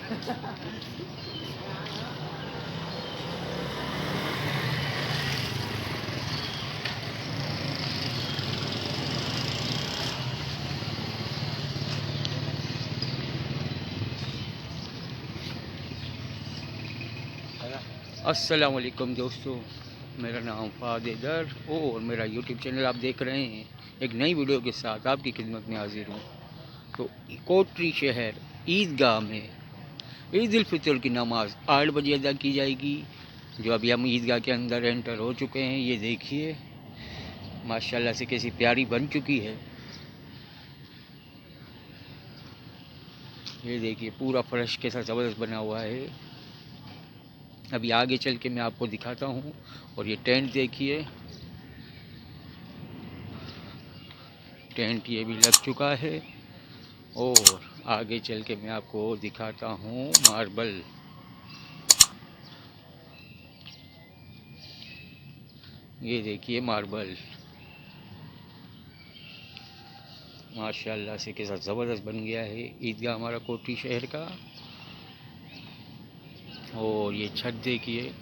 अस्सलाम वालेकुम दोस्तों, मेरा नाम फ़ाद हैदर और मेरा यूट्यूब चैनल आप देख रहे हैं। एक नई वीडियो के साथ आपकी खिदमत में हाजिर हूँ। तो कोटरी शहर ईदगाह में ईद उल फितर की नमाज़ 8 बजे अदा की जाएगी। जो अभी हम ईदगाह के अंदर एंटर हो चुके हैं, ये देखिए माशाल्लाह से कैसी प्यारी बन चुकी है। ये देखिए पूरा फर्श कैसा ज़बरदस्त बना हुआ है। अभी आगे चल के मैं आपको दिखाता हूँ। और ये टेंट देखिए, टेंट ये भी लग चुका है। और आगे चल के मैं आपको दिखाता हूँ मार्बल। ये देखिए मार्बल माशाल्लाह से कैसा ज़बरदस्त बन गया है ईदगाह हमारा कोटरी शहर का। और ये छत देखिए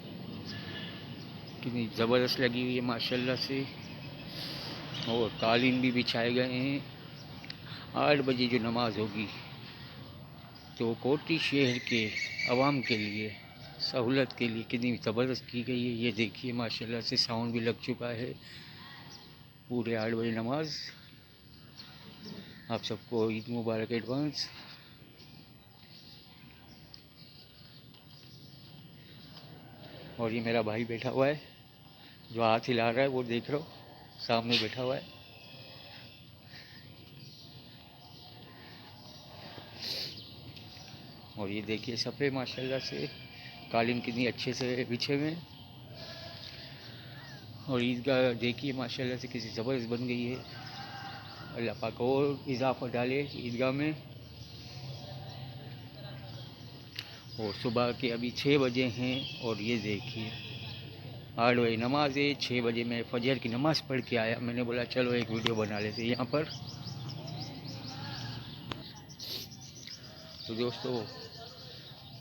कितनी ज़बरदस्त लगी हुई है माशाल्लाह से। और कालीन भी बिछाए गए हैं। 8 बजे जो नमाज होगी तो कोटरी शहर के आवाम के लिए सहूलत के लिए कितनी ज़बरदस्त की गई है। ये देखिए माशाल्लाह से साउंड भी लग चुका है। पूरे 8 बजे नमाज। आप सबको ईद मुबारक एडवांस। और ये मेरा भाई बैठा हुआ है, जो हाथ हिला रहा है, वो देख रहा हो सामने बैठा हुआ है। और ये देखिए सफ़े माशाल्लाह से कालीन कितनी अच्छे से बिछे हुए हैं। और ईदगाह देखिए माशाल्लाह से किसी ज़बरदस्त बन गई है। अल्लाह पाक और इजाफा डाले ईदगाह में। और सुबह के अभी 6 बजे हैं। और ये देखिए 8 बजे नमाज है, 6 बजे मैं फजर की नमाज़ पढ़ के आया। मैंने बोला चलो एक वीडियो बना लेते यहाँ पर। तो दोस्तों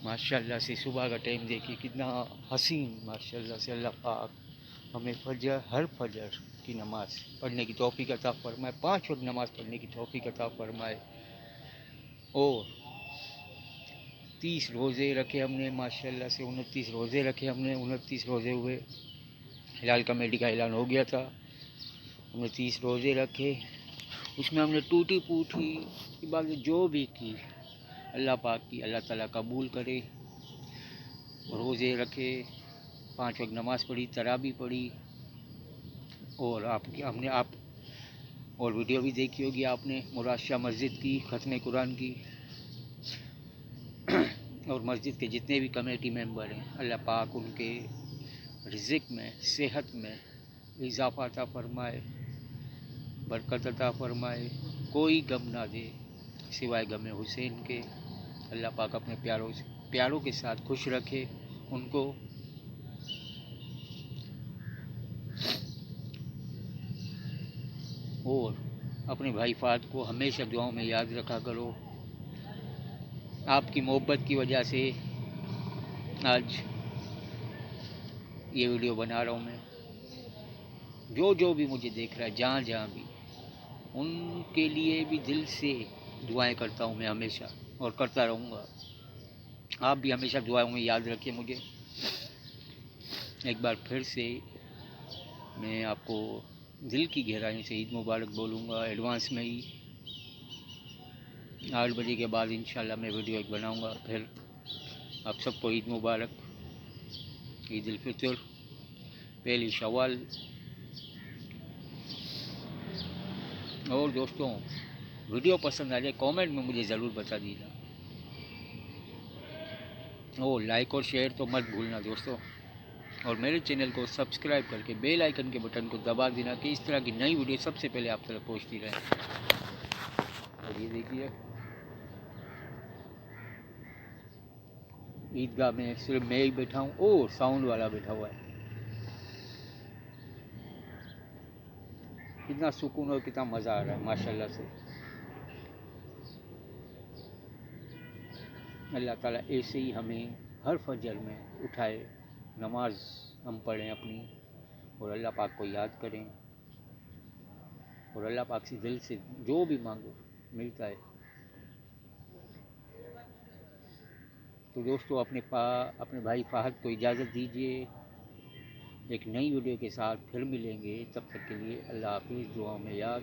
माशाल्लाह से सुबह का टाइम देखिए कितना हसीन माशाल्लाह से। अल्लाह पाक हमें हर फजर की नमाज़ पढ़ने की तौफीक अता फरमाए, 5 वक्त नमाज़ पढ़ने की तौफीक अता फरमाए। और 30 रोज़े रखे हमने माशाल्लाह से, 29 रोज़े रखे हमने। 29 रोज़े हुए, हिलाल कमेटी का ऐलान हो गया था। हमने 30 रोज़े रखे, उसमें हमने टूटी फूटी इबादत जो भी की अल्लाह पाक की अल्लाह ताला कबूल करे। रोज़े रखे, 5 वक्त नमाज़ पढ़ी, तराबी पढ़ी। और हमने आप और वीडियो भी देखी होगी आपने मुराद मस्जिद की ख़त्म कुरान की। और मस्जिद के जितने भी कमेटी मेंबर हैं अल्लाह पाक उनके रिज़्क़ में, सेहत में इजाफ़ा अता फरमाए, बरकत अता फरमाए, कोई गम ना दे सिवाय गम हुसैन के। अल्लाह पाक अपने प्यारों के साथ खुश रखे उनको। और अपने भाई फाद को हमेशा दुआओं में याद रखा करो। आपकी मोहब्बत की वजह से आज ये वीडियो बना रहा हूँ मैं। जो भी मुझे देख रहा है जहाँ जहाँ भी, उनके लिए भी दिल से दुआएं करता हूँ मैं हमेशा, और करता रहूँगा। आप भी हमेशा दुआओं में याद रखिए मुझे। एक बार फिर से मैं आपको दिल की गहराइयों से ईद मुबारक बोलूँगा एडवांस में ही। 8 बजे के बाद इंशाल्लाह मैं वीडियो एक बनाऊँगा फिर। आप सबको ईद मुबारक, ईद उल फितर, पहली शवाल। और दोस्तों वीडियो पसंद आ जाए कमेंट में मुझे ज़रूर बता दीजिएगा। और लाइक और शेयर तो मत भूलना दोस्तों। और मेरे चैनल को सब्सक्राइब करके बेल आइकन के बटन को दबा देना कि इस तरह की नई वीडियो सबसे पहले आप तक पहुंचती रहे। और ये देखिए ईदगाह में सिर्फ मैं ही बैठा हूँ और साउंड वाला बैठा हुआ है। कितना सुकून और कितना मज़ा आ रहा है माशाल्लाह से। अल्लाह ताला ऐसे ही हमें हर फजर में उठाए, नमाज हम पढ़ें अपनी, और अल्लाह पाक को याद करें, और अल्लाह पाक से दिल से जो भी मांगो मिलता है। तो दोस्तों अपने भाई फ़हद को इजाज़त दीजिए। एक नई वीडियो के साथ फिर मिलेंगे, तब तक के लिए अल्लाह हाफिज़, दुआ में याद।